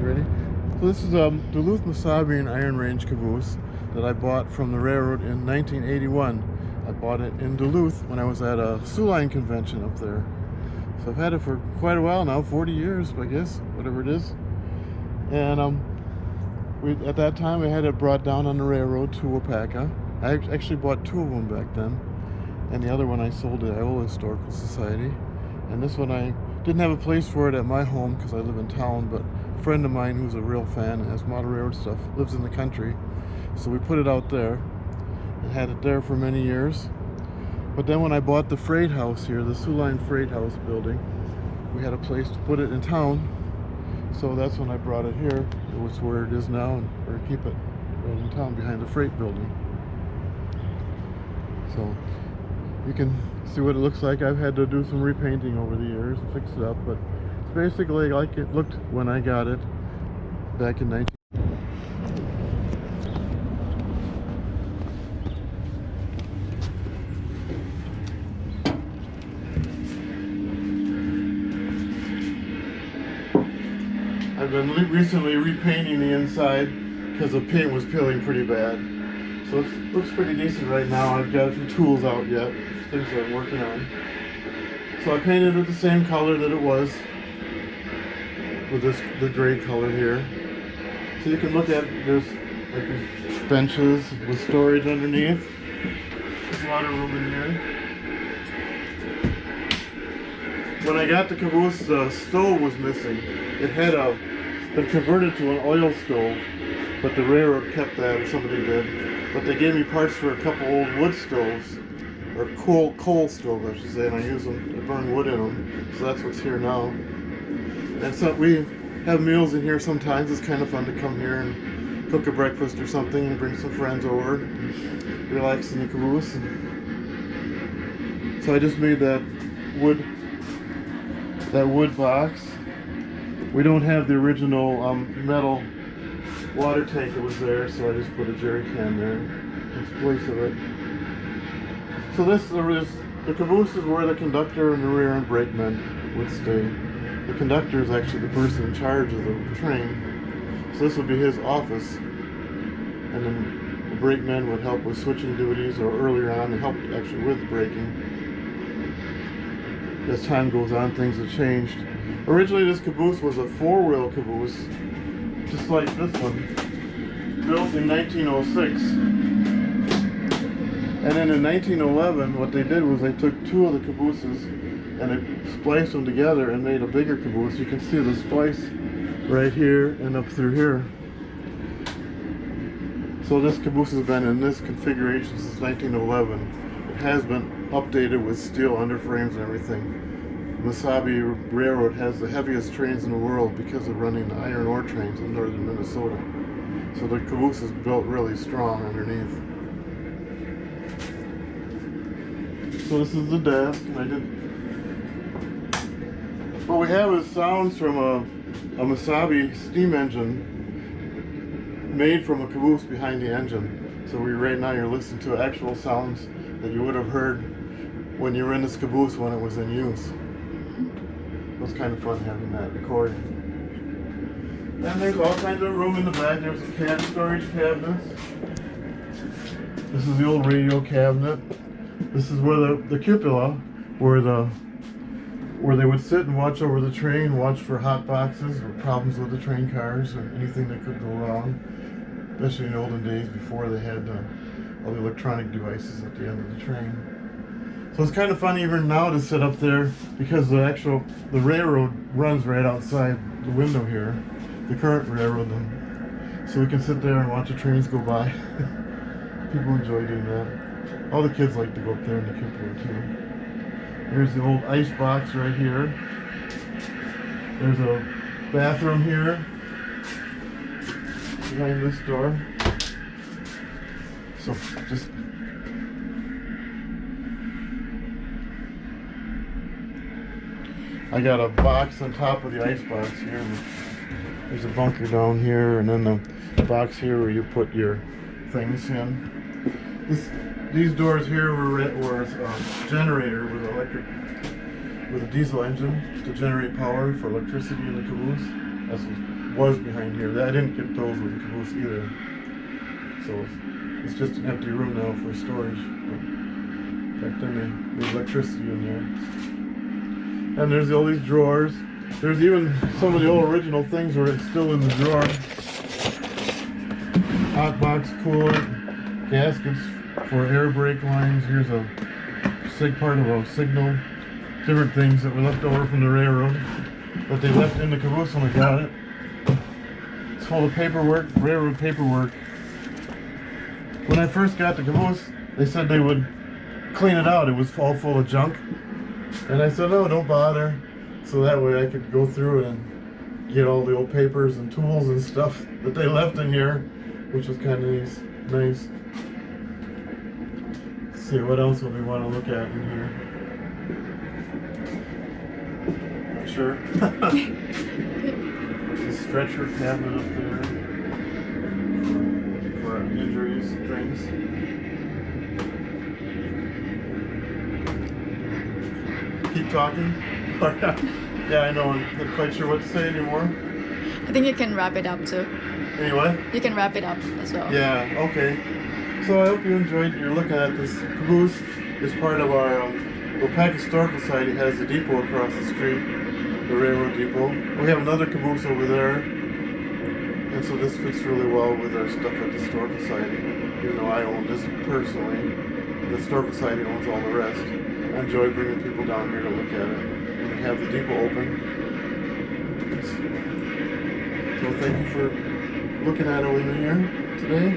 ready? So this is Duluth Missabe and Iron Range caboose that I bought from the railroad in 1981. I bought it in Duluth when I was at a Sioux Line convention up there. So I've had it for quite a while now, 40 years, I guess, whatever it is. And at that time I had it brought down on the railroad to Waupaca. I actually bought two of them back then, and the other one I sold to the Iowa Historical Society. And this one I didn't have a place for it at my home because I live in town, but a friend of mine who's a real fan and has model railroad stuff lives in the country, so we put it out there and had it there for many years. But then when I bought the freight house here, the Sioux Line freight house building, we had a place to put it in town, so that's when I brought it here. It was where it is now, and we're gonna keep it right in town behind the freight building. So you can see what it looks like. I've had to do some repainting over the years and fix it up, but it's basically like it looked when I got it back in 19. I've been recently repainting the inside because the paint was peeling pretty bad. So it looks pretty decent right now. I've got a few tools out yet, things that I'm working on. So I painted it the same color that it was, with the gray color here. So you can look at, there's like these benches with storage underneath. There's a lot of room in here. When I got the caboose, the stove was missing. It had been converted to an oil stove, but the railroad kept that, or somebody did. But they gave me parts for a couple old wood stoves, or coal stoves I should say, and I use them to burn wood in them. So that's what's here now. And so we have meals in here sometimes. It's kind of fun to come here and cook a breakfast or something and bring some friends over and relax in the caboose. So I just made that wood box. We don't have the original metal water tank that was there, so I just put a jerry can there in place of it. So the caboose is where the conductor and the rear end brakeman would stay. The conductor is actually the person in charge of the train, so this would be his office. And then the brakeman would help with switching duties, or earlier on they helped actually with braking. As time goes on, things have changed. Originally this caboose was a four-wheel caboose, just like this one, built in 1906. And then in 1911, what they did was they took two of the cabooses and they spliced them together and made a bigger caboose. You can see the splice right here and up through here. So this caboose has been in this configuration since 1911. It has been updated with steel underframes and everything. Missabe Railroad has the heaviest trains in the world because of running the iron ore trains in northern Minnesota. So the caboose is built really strong underneath. So this is the desk, and what we have is sounds from a Missabe steam engine made from a caboose behind the engine. So right now you're listening to actual sounds that you would have heard when you were in this caboose when it was in use. It was kind of fun having that recording. And there's all kinds of room in the back. There's a storage cabinet. This is the old radio cabinet. This is where the cupola, where they would sit and watch over the train, watch for hot boxes or problems with the train cars or anything that could go wrong, especially in the olden days before they had all the electronic devices at the end of the train. So it's kind of fun even now to sit up there because the railroad runs right outside the window here, the current railroad, so we can sit there and watch the trains go by. People enjoy doing that. All the kids like to go up there in the cupola too. There's the old ice box right here. There's a bathroom here behind this door. So just I got a box on top of the ice box here. There's a bunker down here, and then the box here where you put your things in. These doors here were a generator with a diesel engine to generate power for electricity in the caboose. That's what was behind here. I didn't get those with the caboose either. So it's just an empty room now for storage. But back then they made electricity in there. And there's all these drawers. There's even some of the old original things where it's still in the drawer. Hot box coolant, gaskets for air brake lines. Here's a part of a signal. Different things that were left over from the railroad that they left in the caboose when we got it. It's full of paperwork, railroad paperwork. When I first got the caboose, they said they would clean it out. It was all full of junk. And I said, no, don't bother. So that way I could go through it and get all the old papers and tools and stuff that they left in here, which was kind of nice. Let's see, what else would we want to look at in here? Not sure. There's a stretcher cabinet up there for injuries and things. Keep talking? Yeah, I know. I'm not quite sure what to say anymore. I think you can wrap it up too. Anyway? You can wrap it up as well. Yeah, okay. So I hope you enjoyed. You're looking at this caboose. It's part of our Waupaca Historical Society has a depot across the street, the railroad depot. We have another caboose over there, and so this fits really well with our stuff at the Historical Society. Even though I own this personally, the Historical Society owns all the rest. I enjoy bringing people down here to look at it when we have the depot open. So thank you for looking at it with me here today.